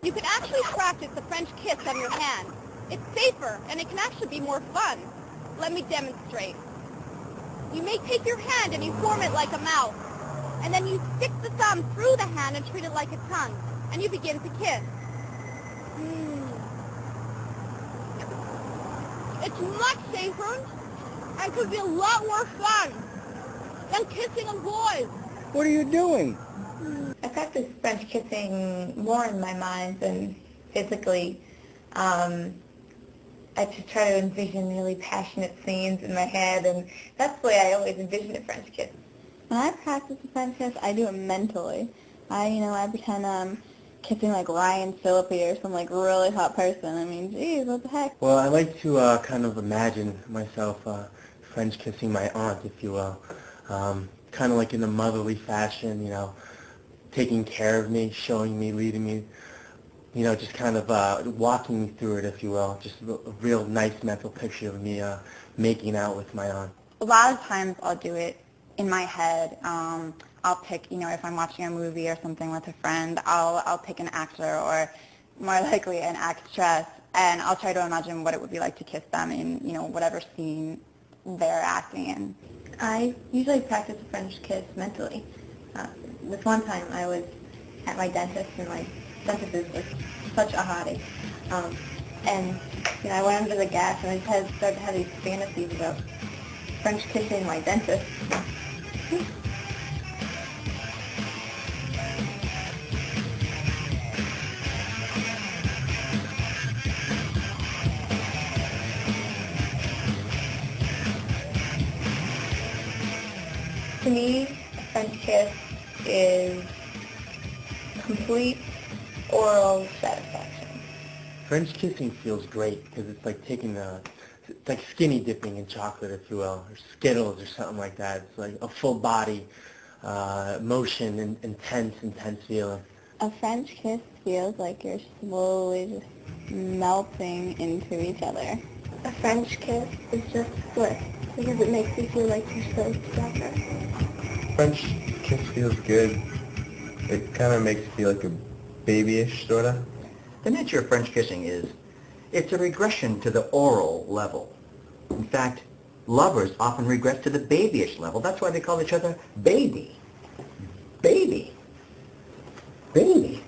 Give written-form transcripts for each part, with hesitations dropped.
You can actually practice the French kiss on your hand. It's safer, and it can actually be more fun. Let me demonstrate. You may take your hand and you form it like a mouth, and then you stick the thumb through the hand and treat it like a tongue, and you begin to kiss. It's much safer and could be a lot more fun than kissing a boy. What are you doing? I practice French kissing more in my mind than physically. I just try to envision really passionate scenes in my head, and that's the way I always envision a French kiss. When I practice a French kiss, I do it mentally. I pretend I'm kissing like Ryan Phillippe or some like really hot person. I mean, geez, what the heck? Well, I like to kind of imagine myself French kissing my aunt, if you will. Kind of like in a motherly fashion, taking care of me, showing me, leading me, just kind of walking me through it, if you will. Just a real nice mental picture of me making out with my aunt. A lot of times I'll do it in my head. I'll pick, if I'm watching a movie or something with a friend, I'll pick an actor or more likely an actress, and I'll try to imagine what it would be like to kiss them in, whatever scene they're acting in. I usually practice a French kiss mentally. This one time I was at my dentist, and my dentist is like such a hottie. And I went under the gas, and I just started to have these fantasies about French kissing my dentist. To me, a French kiss is complete oral satisfaction. French kissing feels great because it's like it's like skinny dipping in chocolate, if you will, or Skittles or something like that. It's like a full body motion and intense feeling. A French kiss feels like you're slowly just melting into each other. A French kiss is just bliss because it makes you feel like you're so together. French kiss feels good. It kind of makes you feel like a babyish, sort of. The nature of French kissing is it's a regression to the oral level. In fact, lovers often regress to the babyish level. That's why they call each other baby. Baby. Baby.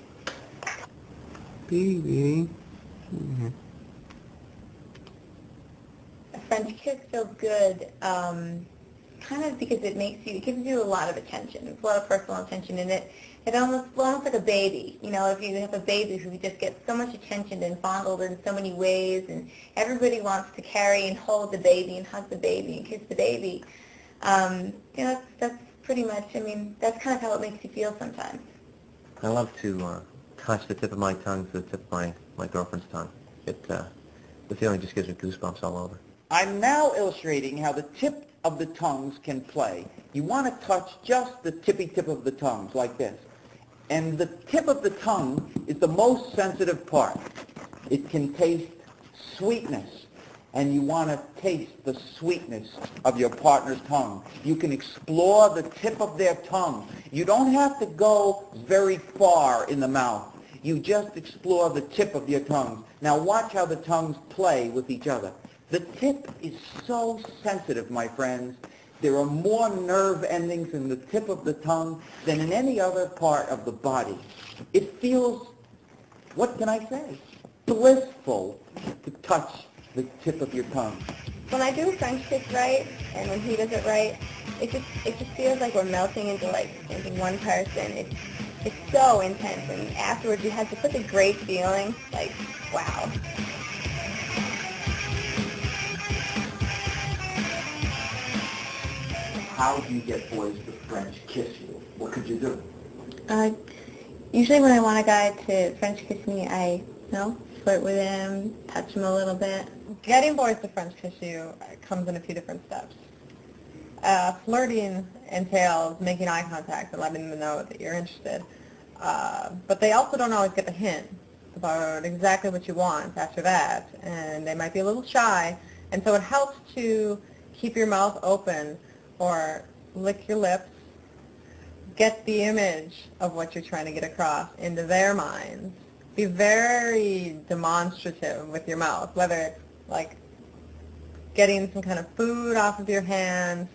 Baby. A French kiss feels good, kind of because it gives you a lot of attention. It's a lot of personal attention, and it almost like a baby. If you have a baby who just gets so much attention and fondled in so many ways, and everybody wants to carry and hold the baby and hug the baby and kiss the baby, that's pretty much, that's kind of how it makes you feel sometimes. I love to touch the tip of my tongue to the tip of my girlfriend's tongue. The feeling just gives me goosebumps all over. I'm now illustrating how the tip of the tongues can play. You want to touch just the tippy tip of the tongues like this. And the tip of the tongue is the most sensitive part. It can taste sweetness, and you want to taste the sweetness of your partner's tongue. You can explore the tip of their tongue. You don't have to go very far in the mouth. You just explore the tip of your tongues. Now watch how the tongues play with each other. The tip is so sensitive, my friends. There are more nerve endings in the tip of the tongue than in any other part of the body. It feels, what can I say, blissful to touch the tip of your tongue. When I do a French kiss right, and when he does it right, it just feels like we're melting into one person. It's so intense, and afterwards you have such a great feeling, like, wow. How do you get boys to French kiss you? What could you do? Usually when I want a guy to French kiss me, I flirt with him, touch him a little bit. Getting boys to French kiss you comes in a few different steps. Flirting entails making eye contact and letting them know that you're interested. But they also don't always get the hint about exactly what you want after that, and they might be a little shy. And so it helps to keep your mouth open or lick your lips, get the image of what you're trying to get across into their minds, Be very demonstrative with your mouth, whether it's like getting some kind of food off of your hands,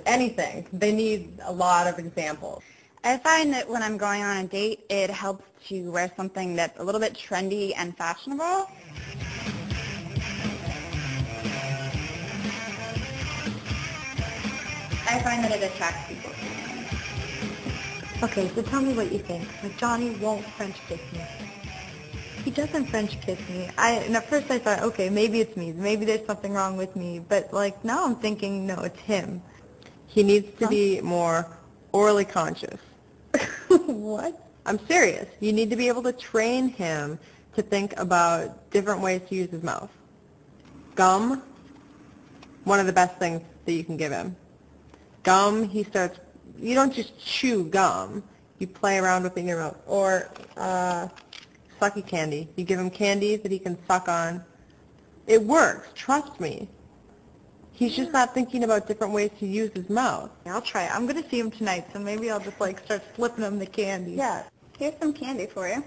anything. They need a lot of examples. I find that when I'm going on a date, it helps to wear something that's a little bit trendy and fashionable. I find that it attracts people. Okay, so tell me what you think. Like, Johnny won't French kiss me. He doesn't French kiss me. And at first I thought, okay, maybe it's me. Maybe there's something wrong with me. But, like, now I'm thinking, no, it's him. He needs to be more orally conscious. What? I'm serious. You need to be able to train him to think about different ways to use his mouth. Gum, one of the best things that you can give him. Gum, you don't just chew gum. You play around with it in your mouth. Or sucky candy. You give him candy that he can suck on. It works. Trust me. He's just not thinking about different ways to use his mouth. I'll try it. I'm going to see him tonight, so maybe I'll just, like, start slipping him the candy. Yeah, here's some candy for you.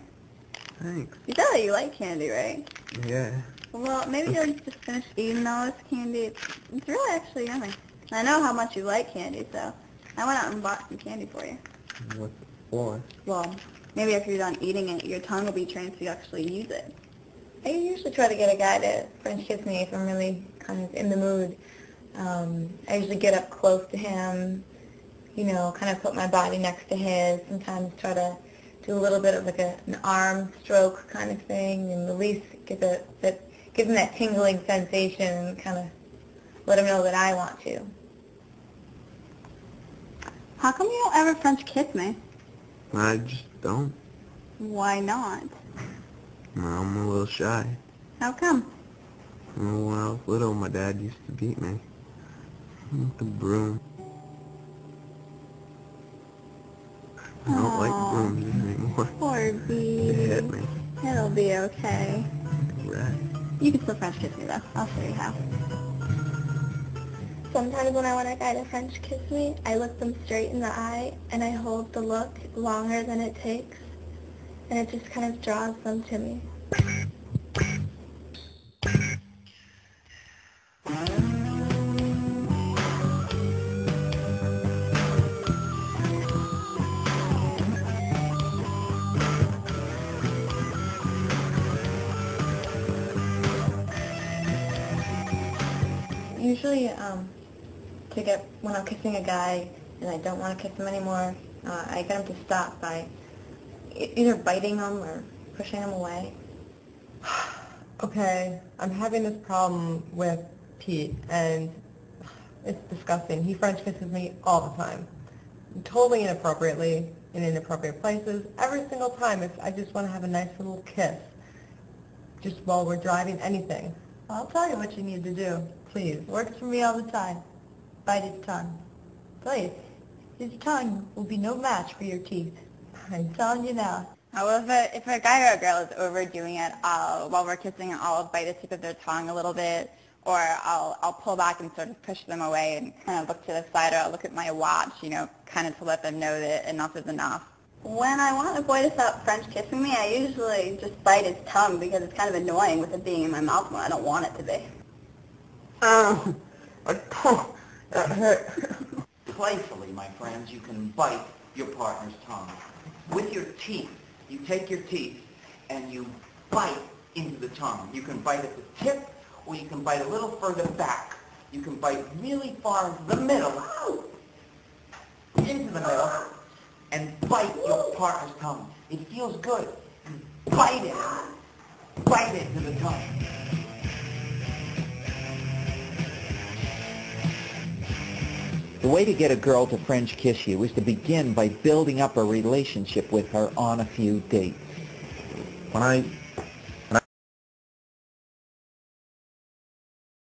Thanks. You tell that you like candy, right? Yeah. Well, maybe you'll just finish eating all this candy. It's really actually yummy. I know how much you like candy, so I went out and bought some candy for you. What's it for? Well, maybe after you're done eating it, your tongue will be trained to actually use it. I usually try to get a guy to French kiss me if I'm really kind of in the mood. I usually get up close to him, you know, kind of put my body next to his, sometimes try to do a little bit of like an arm stroke kind of thing, and at least give him that tingling sensation and kind of let him know that I want to. How come you don't ever French kiss me? I just don't. Why not? I'm a little shy. How come? Well, when I was little, my dad used to beat me with the broom. I don't like brooms anymore. Poor They hit Bee. me. It'll be okay. Right. You can still French kiss me though. I'll show you how. Sometimes when I want a guy to French kiss me, I look them straight in the eye and I hold the look longer than it takes, and it just kind of draws them to me. Usually, when I'm kissing a guy and I don't want to kiss him anymore, I get him to stop by either biting him or pushing him away. Okay, I'm having this problem with Pete, and it's disgusting. He French kisses me all the time, totally inappropriately, in inappropriate places. Every single time, I just want to have a nice little kiss, just while we're driving, anything. I'll tell you what you need to do. Please. Works for me all the time. Bite his tongue. Please. His tongue will be no match for your teeth. I'm telling you now. Well, if a guy or a girl is overdoing it, while we're kissing, I'll bite the tip of their tongue a little bit, or I'll pull back and sort of push them away and kind of look to the side, or I'll look at my watch, you know, kind of to let them know that enough is enough. When I want a boy to stop French kissing me, I usually just bite his tongue because it's kind of annoying with it being in my mouth when I don't want it to be. That hurt. Playfully, my friends, you can bite your partner's tongue. With your teeth, you take your teeth and you bite into the tongue. You can bite at the tip, or you can bite a little further back. You can bite really far into the middle, and bite your partner's tongue. It feels good. Bite it. Bite it to the tongue. The way to get a girl to French kiss you is to begin by building up a relationship with her on a few dates. When I